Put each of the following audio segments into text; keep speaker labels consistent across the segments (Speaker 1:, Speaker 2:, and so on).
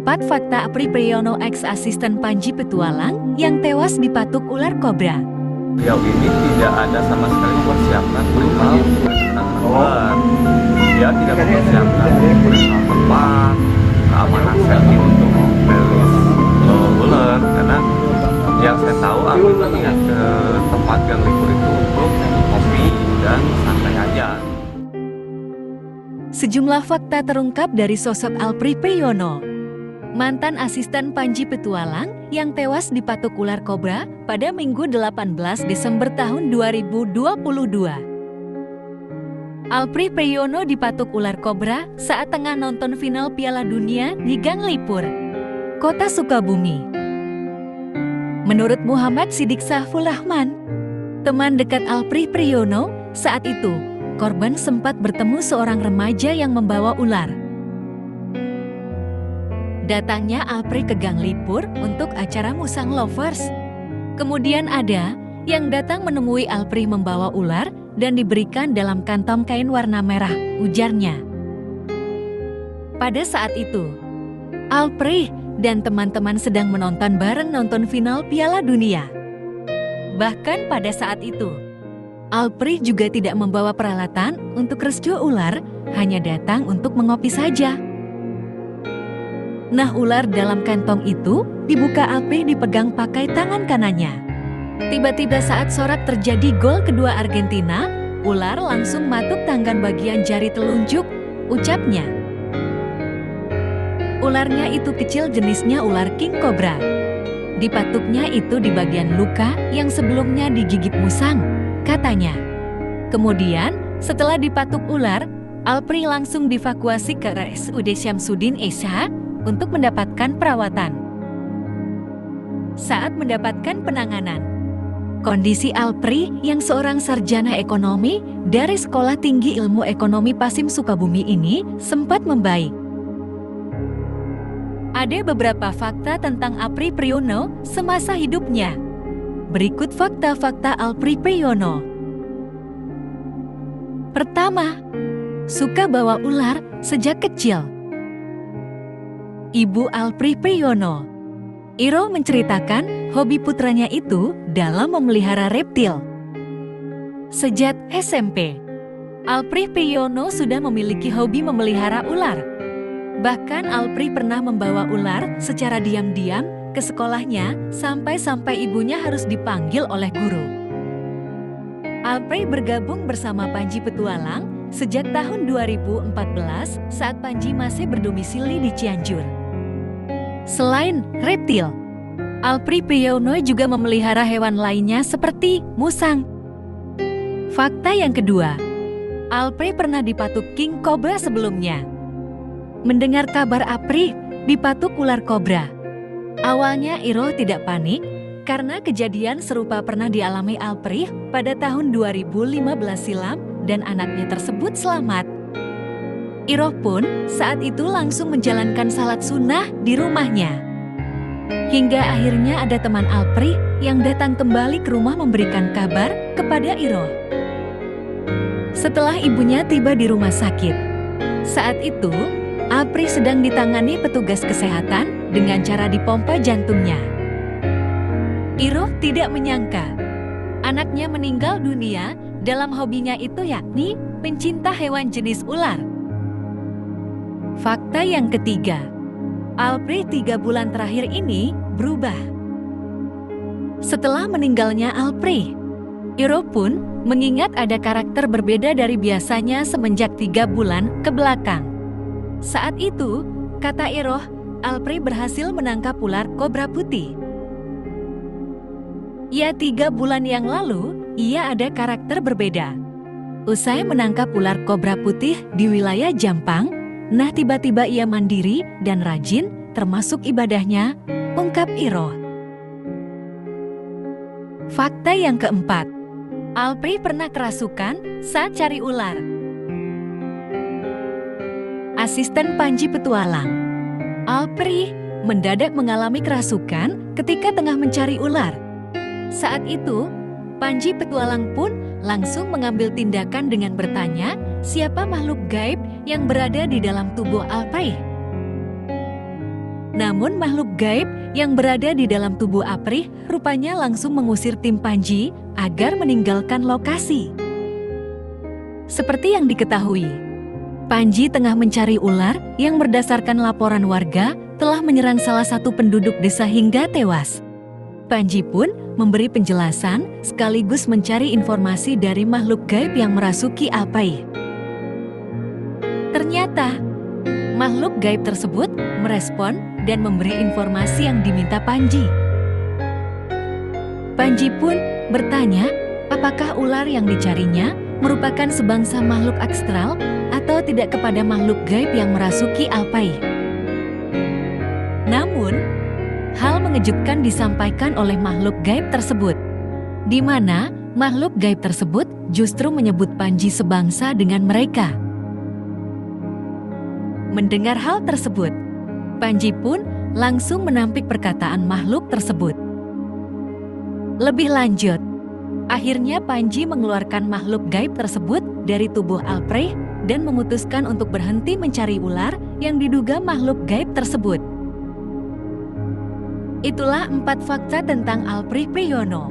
Speaker 1: 4 fakta Apri Priyono ex-asisten Panji Petualang yang tewas dipatuk ular kobra.
Speaker 2: Beliau ini tidak ada sama sekali persiapan perihal penanganan ular. Dia tidak mempersiapkan perihal tempat, keamanan sel untuk rilis ular. Karena yang saya tahu aku itu niat ke tempat gang libur itu untuk kopi dan santai aja.
Speaker 1: Sejumlah fakta terungkap dari sosok Apri Priyono, mantan asisten Panji Petualang yang tewas dipatuk ular kobra pada Minggu 18 Desember tahun 2022. Apri Priyono dipatuk ular kobra saat tengah nonton final Piala Dunia di Gang Lipur, Kota Sukabumi. Menurut Muhammad Sidik Saiful Rahman, teman dekat Apri Priyono, saat itu korban sempat bertemu seorang remaja yang membawa ular. Datangnya Apri ke Gang Lipur untuk acara Musang Lovers. Kemudian ada yang datang menemui Apri membawa ular dan diberikan dalam kantong kain warna merah, ujarnya. Pada saat itu, Apri dan teman-teman sedang menonton bareng nonton final Piala Dunia. Bahkan pada saat itu, Apri juga tidak membawa peralatan untuk rescue ular, hanya datang untuk mengopi saja. Nah, ular dalam kantong itu dibuka Apri dipegang pakai tangan kanannya. Tiba-tiba saat sorak terjadi gol kedua Argentina, ular langsung matuk tangan bagian jari telunjuk, ucapnya. Ularnya itu kecil, jenisnya ular king cobra. Dipatuknya itu di bagian luka yang sebelumnya digigit musang, katanya. Kemudian, setelah dipatuk ular, Apri langsung dievakuasi ke RSUD Syamsuddin Esa untuk mendapatkan perawatan. Saat mendapatkan penanganan, kondisi Apri yang seorang sarjana ekonomi dari Sekolah Tinggi Ilmu Ekonomi Pasim Sukabumi ini sempat membaik. Ada beberapa fakta tentang Apri Priyono semasa hidupnya. Berikut fakta-fakta Apri Priyono. Pertama, suka bawa ular sejak kecil. Ibu Apri Priyono, Iro, menceritakan hobi putranya itu dalam memelihara reptil. Sejak SMP, Apri Priyono sudah memiliki hobi memelihara ular. Bahkan Apri pernah membawa ular secara diam-diam ke sekolahnya sampai-sampai ibunya harus dipanggil oleh guru. Apri bergabung bersama Panji Petualang sejak tahun 2014 saat Panji masih berdomisili di Cianjur. Selain reptil, Apri Priyono juga memelihara hewan lainnya seperti musang. Fakta yang kedua, Apri pernah dipatuk king cobra sebelumnya. Mendengar kabar Apri dipatuk ular kobra, awalnya Iro tidak panik karena kejadian serupa pernah dialami Apri pada tahun 2015 silam dan anaknya tersebut selamat. Iro pun saat itu langsung menjalankan salat sunnah di rumahnya. Hingga akhirnya ada teman Apri yang datang kembali ke rumah memberikan kabar kepada Iro. Setelah ibunya tiba di rumah sakit, saat itu Apri sedang ditangani petugas kesehatan dengan cara dipompa jantungnya. Iro tidak menyangka anaknya meninggal dunia dalam hobinya itu, yakni pencinta hewan jenis ular. Fakta yang ketiga, Apri 3 bulan terakhir ini berubah. Setelah meninggalnya Apri, Iro pun mengingat ada karakter berbeda dari biasanya semenjak 3 bulan ke belakang. Saat itu, kata Iro, Apri berhasil menangkap ular kobra putih. Ya, 3 bulan yang lalu, ia ada karakter berbeda. Usai menangkap ular kobra putih di wilayah Jampang, nah tiba-tiba ia mandiri dan rajin termasuk ibadahnya, ungkap Iro. Fakta yang keempat, Apri pernah kerasukan saat cari ular. Asisten Panji Petualang, Apri mendadak mengalami kerasukan ketika tengah mencari ular. Saat itu, Panji Petualang pun langsung mengambil tindakan dengan bertanya siapa makhluk gaib yang berada di dalam tubuh Apri. Namun makhluk gaib yang berada di dalam tubuh Aprih rupanya langsung mengusir tim Panji agar meninggalkan lokasi. Seperti yang diketahui, Panji tengah mencari ular yang berdasarkan laporan warga telah menyerang salah satu penduduk desa hingga tewas. Panji pun memberi penjelasan sekaligus mencari informasi dari makhluk gaib yang merasuki Aprih. Ternyata, makhluk gaib tersebut merespon dan memberi informasi yang diminta Panji. Panji pun bertanya, apakah ular yang dicarinya merupakan sebangsa makhluk astral atau tidak kepada makhluk gaib yang merasuki Aprih. Namun, hal mengejutkan disampaikan oleh makhluk gaib tersebut, di mana makhluk gaib tersebut justru menyebut Panji sebangsa dengan mereka. Mendengar hal tersebut, Panji pun langsung menampik perkataan makhluk tersebut. Lebih lanjut, akhirnya Panji mengeluarkan makhluk gaib tersebut dari tubuh Aprih dan memutuskan untuk berhenti mencari ular yang diduga makhluk gaib tersebut. Itulah 4 fakta tentang Alprih Priyono.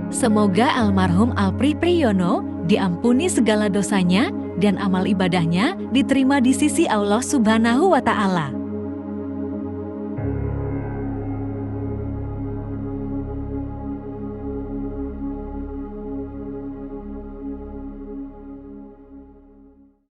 Speaker 1: Semoga almarhum Alprih Priyono diampuni segala dosanya dan amal ibadahnya diterima di sisi Allah Subhanahu wa Ta'ala.